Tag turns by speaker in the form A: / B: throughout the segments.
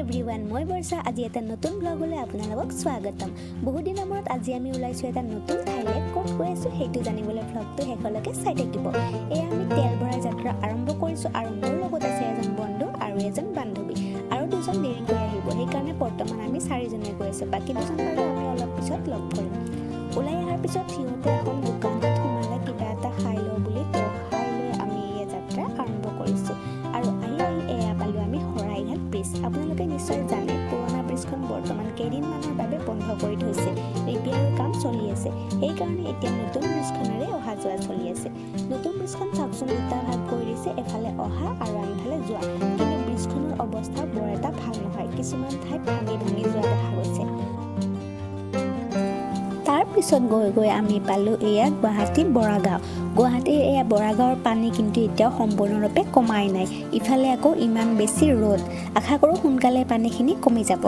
A: Everyone, মই বৰ্ষা। আজি এটা নতুন ব্লগলৈ আপোনালোকক স্বাগতম। বহুত দিনৰ মূৰত আজি আমি ওলাইছোঁ এটা নতুন ঠাইলৈ। ক'ত গৈ আছোঁ সেইটো জানিবলৈ ব্লগটো শেষলৈকে চাই থাকিব। এয়া আমি তেল ভৰাই যাত্ৰা আৰম্ভ কৰিছোঁ আৰু মোৰ লগত আছে এজন বন্ধু আৰু এজন বান্ধৱী আৰু দুজন দেৰিকৈ আহিব। সেইকাৰণে বৰ্তমান আমি 4জনে গৈ আছোঁ। বাকী দুজন বাৰু আমি অলপ পিছত লগ কৰিম। ওলাই অহাৰ পিছত সিহঁতে এখন দোকানত সোমালে কিবা এটা খাই লওঁ বুলি। তো খাই লৈ আমি এই যাত্ৰা আৰম্ভ কৰিছোঁ আৰু আহি এয়া পালোঁ আমি শৰাইঘাট ব্ৰিজ। আপোনালোকে নিশ্চয় জানে পুৰণা ব্ৰিজখন বৰ্তমান কেইদিনমানৰ বাবে বন্ধ কৰি থৈছে। ৰিপেয়াৰৰ কাম চলি আছে, সেইকাৰণে এতিয়া নতুন ব্ৰিজখনেৰে অহা যোৱা চলি আছে। নতুন ব্ৰিজখন চাওকচোন, দুটা ভাগ কৰি দিছে, এফালে অহা আৰু আনফালে যোৱা। কিন্তু ব্ৰিজখনৰ অৱস্থা বৰ এটা ভাল নহয়, কিছুমান ঠাইত ভাঙি যোৱা দেখা গৈছে। তাৰপিছত গৈ আমি পালোঁ এয়া গুৱাহাটী বৰাগাঁও। গুৱাহাটীৰ এয়া বৰাগাঁৱৰ পানী কিন্তু এতিয়াও সম্পূৰ্ণৰূপে কমাই নাই। ইফালে আকৌ ইমান বেছি ৰ'দ, আশা কৰোঁ সোনকালে পানীখিনি কমি যাব।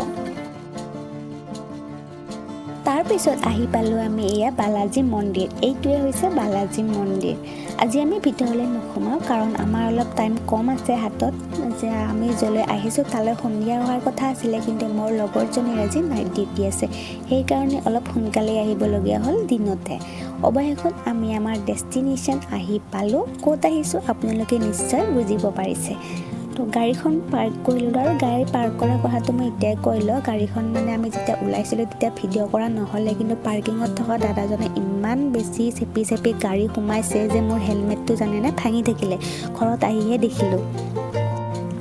A: তাৰপিছত আহি পালোঁ আমি এয়া বালাজী মন্দিৰ। এইটোৱে হৈছে বালাজী মন্দিৰ। আজি আমি ভিতৰলৈ নোসোমাওঁ কাৰণ আমাৰ অলপ টাইম কম আছে হাতত। যে আমি য'লৈ আহিছোঁ তালৈ সন্ধিয়া অহাৰ কথা আছিলে, কিন্তু মোৰ লগৰজনীৰ আজি নাইট ডিউটি আছে, সেইকাৰণে অলপ সোনকালে আহিবলগীয়া হ'ল দিনতে। অৱশেষত আমি আমাৰ ডেষ্টিনেশ্যন আহি পালোঁ। ক'ত আহিছোঁ আপোনালোকে নিশ্চয় বুজিব পাৰিছে। তো গাড়ীখন পাৰ্ক কৰিলোঁ আৰু গাড়ী পাৰ্ক কৰাৰ কথাটো মই এতিয়াই কৈ লওঁ। গাড়ীখন মানে আমি যেতিয়া ওলাইছিলোঁ তেতিয়া ভিডিঅ' কৰা নহ'লে, কিন্তু পাৰ্কিঙত থকা দাদাজনে ইমান বেছি চেপি গাড়ী সোমাইছে যে মোৰ হেলমেটটো জানেনে ভাঙি থাকিলে। ঘৰত আহিহে দেখিলোঁ।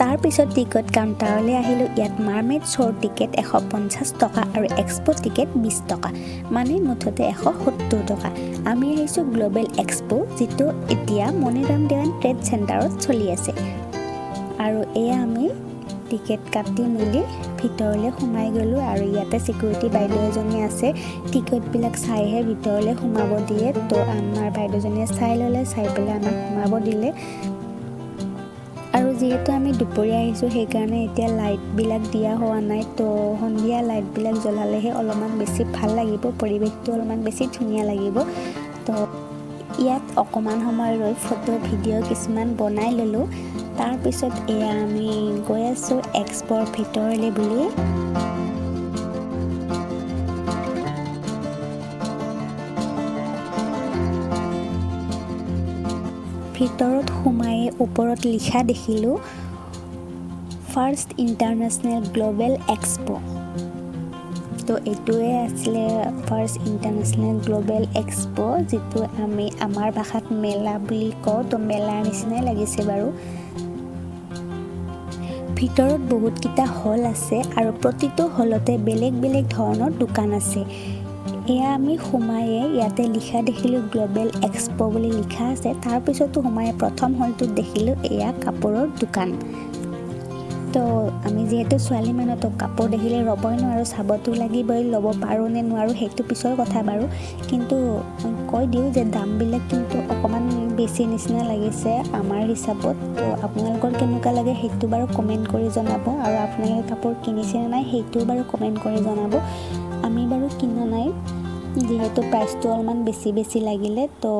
A: তাৰপিছত টিকট কাউণ্টাৰলৈ আহিলোঁ। ইয়াত মাৰ্মেড শ্ব'ৰ টিকেট 150 টকা আৰু এক্সপ' টিকেট 20 টকা, মানে মুঠতে 170 টকা। আমি আহিছোঁ গ্ল'বেল এক্সপ', যিটো এতিয়া মণিৰাম দেৱান ট্ৰেড চেণ্টাৰত চলি আছে। আৰু এয়া আমি টিকেট কাটি মেলি ভিতৰলৈ সোমাই গ'লোঁ আৰু ইয়াতে ছিকিউৰিটি বাইদেউ এজনী আছে, টিকেটবিলাক চাইহে ভিতৰলৈ সোমাব দিয়ে। তো আমাৰ বাইদেউজনীয়ে চাই ল'লে, চাই পেলাই আমাক সোমাব দিলে। আৰু যিহেতু আমি দুপৰীয়া আহিছোঁ সেইকাৰণে এতিয়া লাইটবিলাক দিয়া হোৱা নাই। তো সন্ধিয়া লাইটবিলাক জ্বলালেহে অলপমান বেছি ভাল লাগিব, পৰিৱেশটো অলপমান বেছি ধুনীয়া লাগিব। তো ইয়াত অকণমান সময় ৰৈ ফটো ভিডিঅ' কিছুমান বনাই ল'লোঁ। তাৰপিছত এয়া আমি গৈ আছোঁ এক্সপ'ৰ ভিতৰলৈ বুলি। ভিতৰত সোমায়ে ওপৰত লিখা দেখিলোঁ ফাৰ্ষ্ট ইণ্টাৰনেশ্যনেল গ্ল'বেল এক্সপ'। তো এইটোৱে আছিলে ফাৰ্ষ্ট ইণ্টাৰনেশ্যনেল গ্ল'বেল এক্সপ', যিটো আমি আমাৰ ভাষাত মেলা বুলি কওঁ। তো মেলাৰ নিচিনাই লাগিছে বাৰু। ভিতৰত বহুতকেইটা হল আছে আৰু প্ৰতিটো হলতে বেলেগ ধৰণৰ দোকান আছে। এয়া আমি সোমায়ে ইয়াতে লিখা দেখিলোঁ গ্ল'বেল এক্সপ' বুলি লিখা আছে। তাৰপিছতো সোমায়ে প্ৰথম হলটোত দেখিলোঁ এয়া কাপোৰৰ দোকান। তো আমি যিহেতু ছোৱালী মানুহ, তো কাপোৰ দেখিলে ৰ'বই নোৱাৰোঁ, চাবতো লাগিবই। ল'ব পাৰোঁ নে নোৱাৰোঁ সেইটো পিছৰ কথা বাৰু, কিন্তু কৈ দিওঁ যে দামবিলাক কিন্তু অকণমান বেছি নিচিনা লাগিছে আমাৰ হিচাপত। তো আপোনালোকৰ কেনেকুৱা লাগে সেইটো বাৰু কমেণ্ট কৰি জনাব, আৰু আপোনালোকে কাপোৰ কিনিছে নে নাই সেইটোও বাৰু কমেণ্ট কৰি জনাব। আমি বাৰু কিনা নাই, যিহেতু প্ৰাইচটো অলপমান বেছি লাগিলে। তো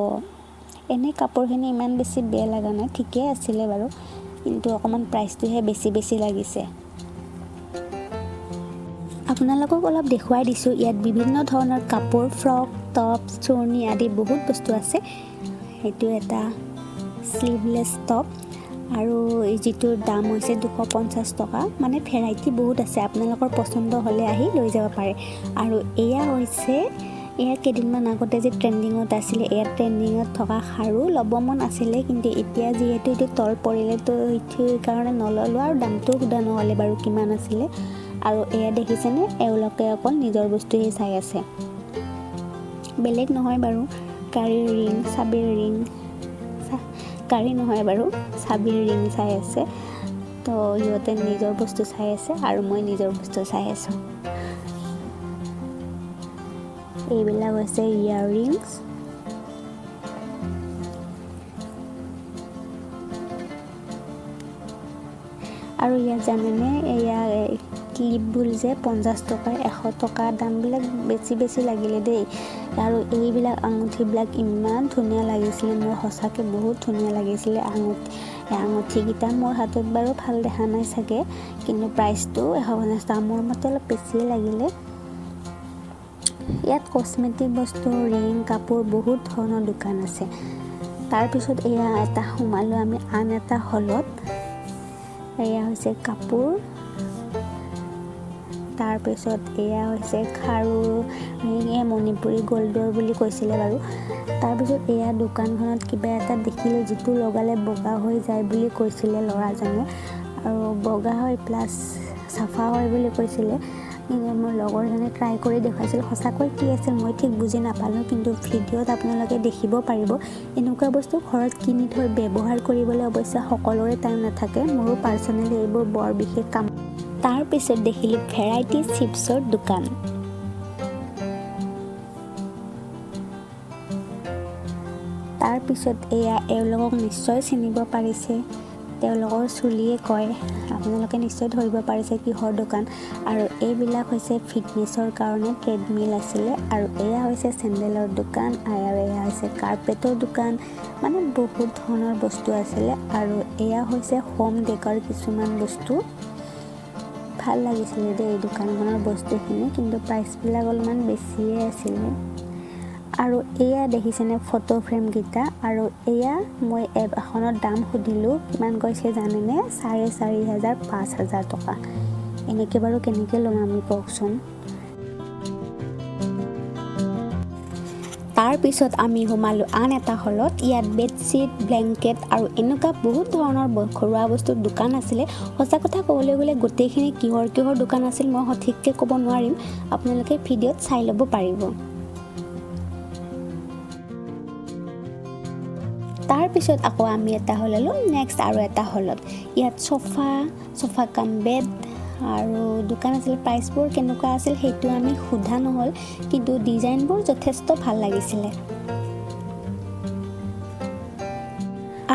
A: এনেই কাপোৰখিনি ইমান বেছি বেয়া লগা নাই, ঠিকেই আছিলে বাৰু, কিন্তু অকণমান প্ৰাইচটোহে বেছি লাগিছে। আপোনালোকক অলপ দেখুৱাই দিছোঁ। ইয়াত বিভিন্ন ধৰণৰ কাপোৰ, ফ্ৰক, টপ, চুৰ্ণি আদি বহুত বস্তু আছে। সেইটো এটা স্লিভলেছ টপ আৰু যিটোৰ দাম হৈছে 250 টকা। মানে ভেৰাইটি বহুত আছে, আপোনালোকৰ পচন্দ হ'লে আহি লৈ যাব পাৰে। আৰু এয়া হৈছে কেইদিনমান আগতে যে ট্ৰেণ্ডিঙত আছিলে, এয়া ট্ৰেণ্ডিঙত থকা খাৰু ল'ব মন আছিলে, কিন্তু এতিয়া যিহেতু এইটো তল পৰিলে তো সেইটোৰ কাৰণে নল'লোঁ। আৰু দামটো সোধা নহ'লে বাৰু কিমান আছিলে। আৰু এয়া দেখিছেনে, এওঁলোকে অকল নিজৰ বস্তুহে চাই আছে, বেলেগ নহয় বাৰু। গাড়ীৰ ৰিং, চাবিৰ ৰিং, গাড়ী নহয় বাৰু, চাবিৰ ৰিং চাই আছে। তো সিহঁতে নিজৰ বস্তু চাই আছে আৰু মই নিজৰ বস্তু চাই আছোঁ। এইবিলাক হৈছে ইয়াৰৰিংছ। আৰু ইয়াত জানেনে, এয়া ক্লিপবোৰ যে 50 টকা 100 টকা, দামবিলাক বেছি লাগিলে দেই। আৰু এইবিলাক আঙুঠিবিলাক ইমান ধুনীয়া লাগিছিলে, মোৰ সঁচাকৈ বহুত ধুনীয়া লাগিছিলে এই আঙুঠিকেইটা মোৰ হাতত বাৰু ভাল দেখা নাই চাগে, কিন্তু প্ৰাইচটো 150 টকা, মোৰ মতে অলপ বেছিয়ে লাগিলে। ইয়াত কসমেটিক বস্তু, ৰিং, কাপোৰ বহুত ধৰণৰ দোকান আছে। তাৰপিছত এয়া এটা সোমালোঁ আমি আন এটা হলত। এয়া হৈছে কাপোৰ, তাৰপিছত এয়া হৈছে খাৰু, ৰিং, মণিপুৰী গল্ডৰ বুলি কৈছিলে বাৰু। তাৰপিছত এয়া দোকানখনত কিবা এটা দেখিলোঁ যিটো লগালে বগা হৈ যায় বুলি কৈছিলে ল'ৰাজনে, আৰু বগা হয় প্লাছ চাফা হয় বুলি কৈছিলে। কিন্তু মোৰ লগৰজনে ট্ৰাই কৰি দেখুৱাইছিল, সঁচাকৈ কি আছে মই ঠিক বুজি নাপালোঁ, কিন্তু ভিডিঅ'ত আপোনালোকে দেখিব পাৰিব। এনেকুৱা বস্তু ঘৰত কিনি থৈ ব্যৱহাৰ কৰিবলৈ অৱশ্যে সকলোৰে টাইম নাথাকে, মোৰো পাৰ্চনেলি এইবোৰ বৰ বিশেষ কাম। তাৰপিছত দেখিলোঁ ভেৰাইটি চিপছৰ দোকান। তাৰপিছত এয়া এওঁলোকক নিশ্চয় চিনিব পাৰিছে, তেওঁলোকৰ চুলিয়ে কয়, আপোনালোকে নিশ্চয় ধৰিব পাৰিছে কিহৰ দোকান। আৰু এইবিলাক হৈছে ফিটনেছৰ কাৰণে ট্ৰেডমিল আছিলে, আৰু এয়া হৈছে চেণ্ডেলৰ দোকান, আৰু এয়া হৈছে কাৰ্পেটৰ দোকান, মানে বহুত ধৰণৰ বস্তু আছিলে। আৰু এয়া হৈছে হোম ডেকৰ কিছুমান বস্তু। ভাল লাগিছিলে দেই এই দোকানখনৰ বস্তুখিনি, কিন্তু প্ৰাইচবিলাক অলপমান বেছিয়ে আছিলে। আৰু এয়া দেখিছেনে ফটো ফ্ৰেমকেইটা, আৰু এয়া মই এখনৰ দাম সুধিলোঁ কিমান কৈছে জানেনে, 4,500 5,000 টকা। এনেকৈ বাৰু কেনেকৈ ল'ম আমি কওকচোন। তাৰপিছত আমি সোমালোঁ আন এটা হলত। ইয়াত বেডশ্বীট, ব্লেংকেট আৰু এনেকুৱা বহুত ধৰণৰ ঘৰুৱা বস্তুৰ দোকান আছিলে। সঁচা কথা ক'বলৈ গ'লে গোটেইখিনি কিহৰ দোকান আছিল মই সঠিককৈ ক'ব নোৱাৰিম, আপোনালোকে ভিডিঅ'ত চাই ল'ব পাৰিব। তাৰপিছত আকৌ আমি এটা হল ল'লোঁ, নেক্সট আৰু এটা হলত। ইয়াত চফা কাম বেড আৰু দোকান আছিল। প্ৰাইচবোৰ কেনেকুৱা আছিল সেইটো আমি সোধা নহ'ল, কিন্তু ডিজাইনবোৰ যথেষ্ট ভাল লাগিছিলে।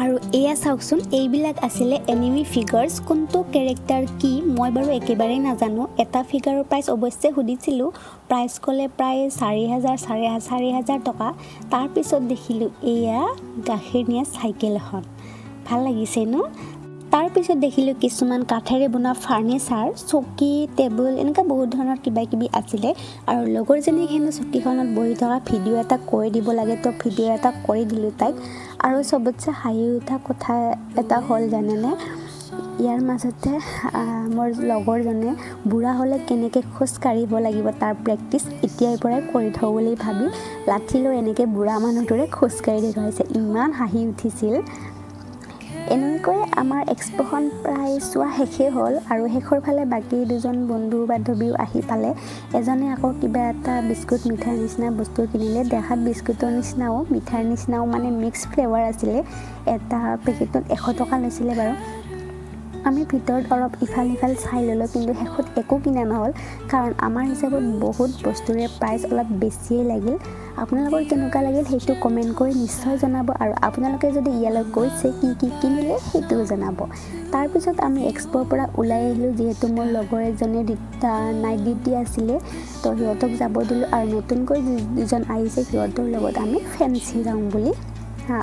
A: আৰু এয়া চাওকচোন, এইবিলাক আছিলে এনিমি ফিগাৰ্ছ। কোনটো কেৰেক্টাৰ কি মই বাৰু একেবাৰেই নাজানো। এটা ফিগাৰৰ প্ৰাইচ অৱশ্যে সুধিছিলোঁ, প্ৰাইচ ক'লে প্ৰায় 4,000 টকা। তাৰপিছত দেখিলোঁ এয়া গাখীৰ নিয়া চাইকেল এখন, ভাল লাগিছে ন। তাৰপিছত দেখিলোঁ কিছুমান কাঠেৰে বনোৱা ফাৰ্নিচাৰ, চকী, টেবুল, এনেকুৱা বহুত ধৰণৰ কিবা কিবি আছিলে। আৰু লগৰজনীক হেনো চকীখনত বহি থকা ভিডিঅ' এটা কৰি দিব লাগে, তো ভিডিঅ' এটা কৰি দিলোঁ তাইক। আৰু চবতছে হাঁহি উঠা কথা এটা হ'ল জানেনে, ইয়াৰ মাজতে মোৰ লগৰজনে বুঢ়া হ'লে কেনেকৈ খোজ কাঢ়িব লাগিব তাৰ প্ৰেক্টিচ এতিয়াৰ পৰাই কৰি থওঁ বুলি ভাবি লাঠি লৈ এনেকৈ বুঢ়া মানুহটোৰে খোজকাঢ়ি দেখুৱাইছে, ইমান হাঁহি উঠিছিল। এনেকৈ আমাৰ এক্সপ'খন প্ৰায় চোৱা শেষেই হ'ল, আৰু শেষৰ ফালে বাকী দুজন বন্ধু বান্ধৱীও আহি পালে। এজনে আকৌ কিবা এটা বিস্কুট মিঠাইৰ নিচিনা বস্তু কিনিলে, দেখাত বিস্কুটৰ নিচিনাও মিঠাইৰ নিচিনাও, মানে মিক্স ফ্লেভাৰ আছিলে। এটা পেকেটত 100 টকা লৈছিলে বাৰু। আমি ভিতৰত অলপ ইফাল সিফাল চাই ল'লোঁ, কিন্তু শেষত একো কিনা নহ'ল, কাৰণ আমাৰ হিচাপত বহুত বস্তুৰে প্ৰাইচ অলপ বেছিয়ে লাগিল। আপোনালোকৰ কেনেকুৱা লাগিল সেইটো কমেণ্ট কৰি নিশ্চয় জনাব, আৰু আপোনালোকে যদি ইয়ালৈ গৈছে কি কিনিলে সেইটোও জনাব। তাৰপিছত আমি এক্সপ'ৰ পৰা ওলাই আহিলোঁ, যিহেতু মোৰ লগৰ এজনে নাইট ডিউটি আছিলে, তো সিহঁতক যাব দিলোঁ। আৰু নতুনকৈ যিজন আহিছে সিহঁতৰ লগত আমি ফেঞ্চি যাওঁ বুলি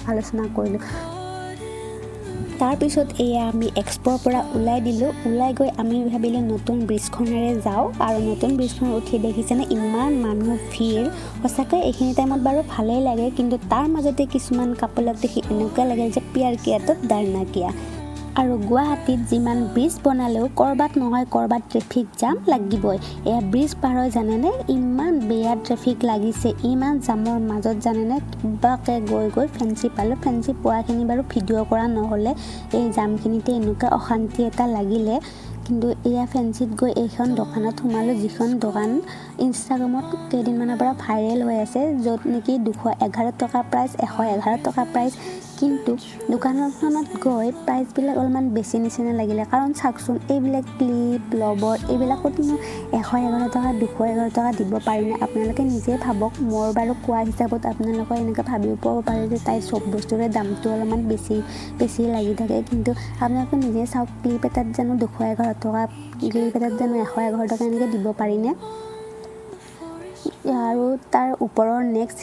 A: আলোচনা কৰিলোঁ। তাৰপিছত এয়া আমি এক্সপ'ৰ পৰা ওলাই দিলোঁ। ওলাই গৈ আমি ভাবিলোঁ নতুন ব্ৰিজখনেৰে যাওঁ, আৰু নতুন ব্ৰিজখন উঠি দেখিছেনে ইমান মানুহ ভিৰ। সঁচাকৈ এইখিনি টাইমত বাৰু ভালেই লাগে, কিন্তু তাৰ মাজতে কিছুমান কাপোৰক দেখি এনেকুৱা লাগে যে পিয়াৰ কিয়াটো ডাৰনা কিয়া। আৰু গুৱাহাটীত যিমান ব্ৰিজ বনালেও ক'ৰবাত নহয় ক'ৰবাত ট্ৰেফিক জাম লাগিবই। এয়া ব্ৰিজ পাৰ হৈ জানেনে ইমান বেয়া ট্ৰেফিক লাগিছে, ইমান জামৰ মাজত জানেনে কিবাকৈ গৈ ফেঞ্চি পালোঁ। ফেঞ্চি পোৱাখিনি বাৰু ভিডিঅ' কৰা নহ'লে, এই জামখিনিতে এনেকুৱা অশান্তি এটা লাগিলে। কিন্তু এয়া ফেঞ্চিত গৈ এইখন দোকানত সোমালোঁ, যিখন দোকান ইনষ্টাগ্ৰামত কেইদিনমানৰ পৰা ভাইৰেল হৈ আছে, য'ত নেকি 211 টকা প্ৰাইচ, 111 টকা প্ৰাইচ। কিন্তু দোকানখনত গৈ প্ৰাইচবিলাক অলপমান বেছি নিচিনা লাগিলে, কাৰণ চাওকচোন এইবিলাক ক্লিপ, ৰবৰ এইবিলাকতনো 111 টকা 211 টকা দিব পাৰিনে, আপোনালোকে নিজে ভাবক। মোৰ বাৰু কোৱা হিচাপত আপোনালোকে এনেকৈ ভাবিব পাৰে যে তাই চব বস্তুৰে দামটো অলপমান বেছি লাগি থাকে, কিন্তু আপোনালোকে নিজে চাওক, ক্লিপ এটাত জানো 211 টকা, ক্লিপ এটাত জানো 111 টকা এনেকৈ দিব পাৰিনে। আৰু তাৰ ওপৰৰ নেক্সট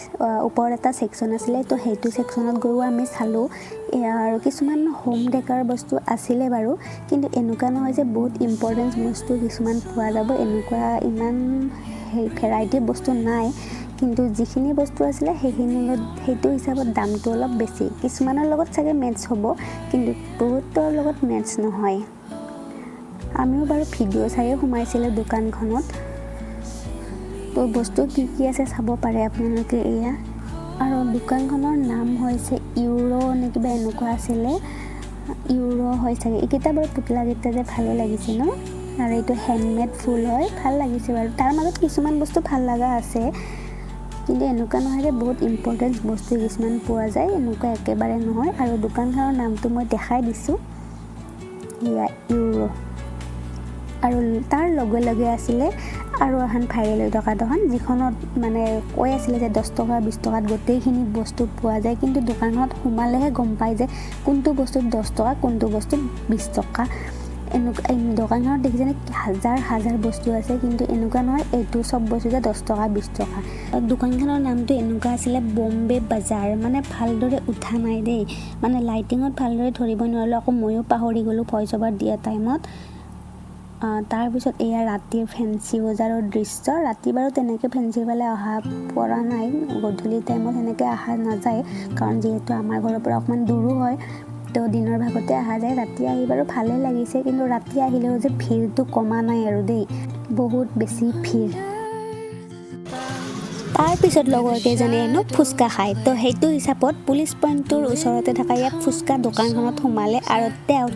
A: ওপৰত এটা ছেকশ্যন আছিলে তো সেইটো ছেকশ্যনত গৈও আমি চালোঁ আৰু কিছুমান হোম ডেকাৰ বস্তু আছিলে বাৰু কিন্তু এনেকুৱা নহয় যে বহুত ইম্পৰ্টেণ্ট বস্তু কিছুমান পোৱা যাব এনেকুৱা ইমান ভেৰাইটি বস্তু নাই কিন্তু যিখিনি বস্তু আছিলে সেইটো হিচাপত দামটো অলপ বেছি কিছুমানৰ লগত চাগে মেটচ হ'ব কিন্তু বহুতৰ লগত মেটচ নহয় আমিও বাৰু ভিডিঅ' চাইয়ে সোমাইছিলোঁ দোকানখনত তো বস্তু কি আছে চাব পাৰে আপোনালোকে এয়া আৰু দোকানখনৰ নাম হৈছে ইউৰো নে কিবা এনেকুৱা আছিলে ইউৰো হয় চাগে এইকেইটা বাৰু পুতলাকেইটা যে ভালে লাগিছে ন আৰু এইটো হেণ্ডমেড ফুল হয় ভাল লাগিছে বাৰু তাৰ মাজত কিছুমান বস্তু ভাল লগা আছে কিন্তু এনেকুৱা নহয় যে বহুত ইম্পৰ্টেণ্ট বস্তু কিছুমান পোৱা যায় এনেকুৱা একেবাৰে নহয় আৰু দোকানখনৰ নামটো মই দেখাই দিছোঁ এয়া ইউৰো আৰু তাৰ লগে লগে আছিলে আৰু এখন ভাইৰেল হৈ থকা দোকান যিখনত মানে কৈ আছিলে যে 10 টকা 20 টকাত গোটেইখিনি বস্তু পোৱা যায় কিন্তু দোকানত সোমালেহে গম পায় যে কোনটো বস্তুত 10 টকা কোনটো বস্তুত 20 টকা এনেকুৱা দোকানখনত দেখিছেনে হাজাৰ হাজাৰ বস্তু আছে কিন্তু এনেকুৱা নহয় এইটো চব বস্তুতে 10 টকা 20 টকা দোকানখনৰ নামটো এনেকুৱা আছিলে বম্বে বাজাৰ মানে ভালদৰে উঠা নাই দেই মানে লাইটিঙত ভালদৰে ধৰিব নোৱাৰিলোঁ আকৌ ময়ো পাহৰি গ'লোঁ ভইচ অভাৰ দিয়া টাইমত তাৰপিছত এয়া ৰাতিৰ ফেঞ্চি বজাৰৰ দৃশ্য ৰাতি বাৰু তেনেকৈ ফেঞ্চি ফালে অহা পৰা নাই গধূলি টাইমত সেনেকৈ অহা নাযায় কাৰণ যিহেতু আমাৰ ঘৰৰ পৰা অকণমান দূৰো হয় তো দিনৰ ভাগতে অহা যায় ৰাতি আহি বাৰু ভালেই লাগিছে কিন্তু ৰাতি আহিলেও যে ভিৰটো কমা নাই আৰু দেই বহুত বেছি ভিৰ তাৰপিছত লগৰ কেইজনে হেনো ফুচকা খায় তো সেইটো হিচাপত পুলিচ পইণ্টটোৰ ওচৰতে থকা ইয়াত ফুচকা দোকানখনত সোমালে আৰু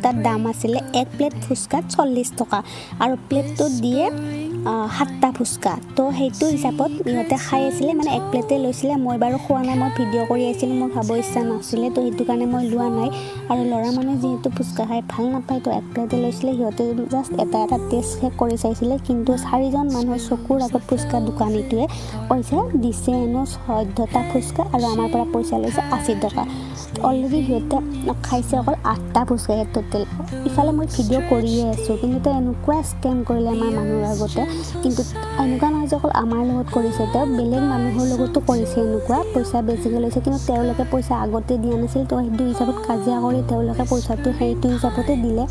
A: তাত দাম আছিলে এক প্লেট ফুচকাত 40 টকা আৰু প্লেটটোত দিয়ে 7টা ফুচকা তো সেইটো হিচাপত ইহঁতে খাই আছিলে মানে এক প্লেটে লৈছিলে মই বাৰু খোৱা নাই মই ভিডিঅ' কৰি আছিলোঁ মোৰ খাব ইচ্ছা নাছিলে তো সেইটো কাৰণে মই লোৱা নাই আৰু ল'ৰা মানুহে যিহেতু ফুচকা খাই ভাল নাপায় তো এক প্লেটে লৈছিলে সিহঁতে জাষ্ট এটা টেষ্ট কৰি চাইছিলে কিন্তু 4জন মানুহৰ চকুৰ আগত ফুচকা দোকানীটোৱে কৈছে দিছে হেনো 14টা ফুচকা আৰু আমাৰ পৰা পইচা লৈছে 80 টকা অলৰেডি সিহঁতে খাইছে অকল 8টা ফুচকা টোটেল ইফালে মই ভিডিঅ' কৰিয়ে আছোঁ কিন্তু তেওঁ এনেকুৱা স্কেম কৰিলে আমাৰ মানুহৰ আগতে কিন্তু এনেকুৱা নহয় যে অকল আমাৰ লগত কৰিছে তেওঁ বেলেগ মানুহৰ লগতো কৰিছে এনেকুৱা পইচা বেছিকৈ লৈছে কিন্তু তেওঁলোকে পইচা আগতে দিয়া নাছিল তো সেইটো হিচাপত কাজিয়া কৰি তেওঁলোকে পইচাটো সেইটো হিচাপতে দিলে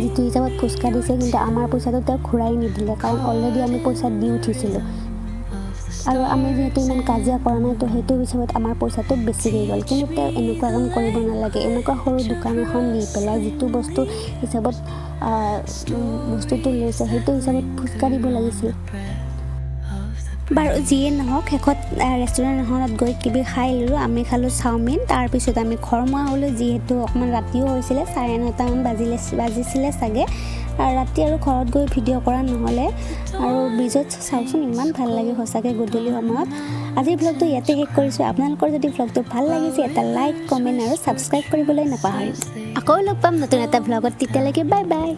A: যিটো হিচাপত ফুচকা দিছে কিন্তু আমাৰ পইচাটো তেওঁ ঘূৰাই নিদিলে কাৰণ অলৰেডি আমি পইচা দি উঠিছিলোঁ আৰু আমি যিহেতু ইমান কাজিয়া কৰা নাই তো সেইটো হিচাপত আমাৰ পইচাটো বেছি হৈ গ'ল কিন্তু তেওঁ এনেকুৱা কাম কৰিব নালাগে এনেকুৱা সৰু দোকান এখন দি পেলাই যিটো বস্তু হিচাপত বস্তুটো লৈছে সেইটো হিচাপত ফুচকা দিব লাগিছিল বাৰু যিয়ে নহওক শেষত ৰেষ্টুৰেণ্ট এখনত গৈ কিবি খাই ল'লোঁ আমি খালোঁ চাওমিন তাৰপিছত আমি ঘৰমুৱা হ'লোঁ যিহেতু অকণমান ৰাতিও হৈছিলে 9:30মান বাজিছিলে চাগে ৰাতি আৰু ঘৰত গৈ ভিডিঅ' কৰা নহ'লে আৰু ব্ৰিজত চাওকচোন ইমান ভাল লাগে সঁচাকৈ গধূলি সময়ত আজিৰ ভ্লগটো ইয়াতে শেষ কৰিছোঁ আপোনালোকৰ যদি ভ্লগটো ভাল লাগিছে এটা লাইক কমেণ্ট আৰু ছাবস্ক্ৰাইব কৰিবলৈ নাপাহৰিব আকৌ লগ পাম নতুন এটা ভ্লগত তেতিয়ালৈকে বাই বাই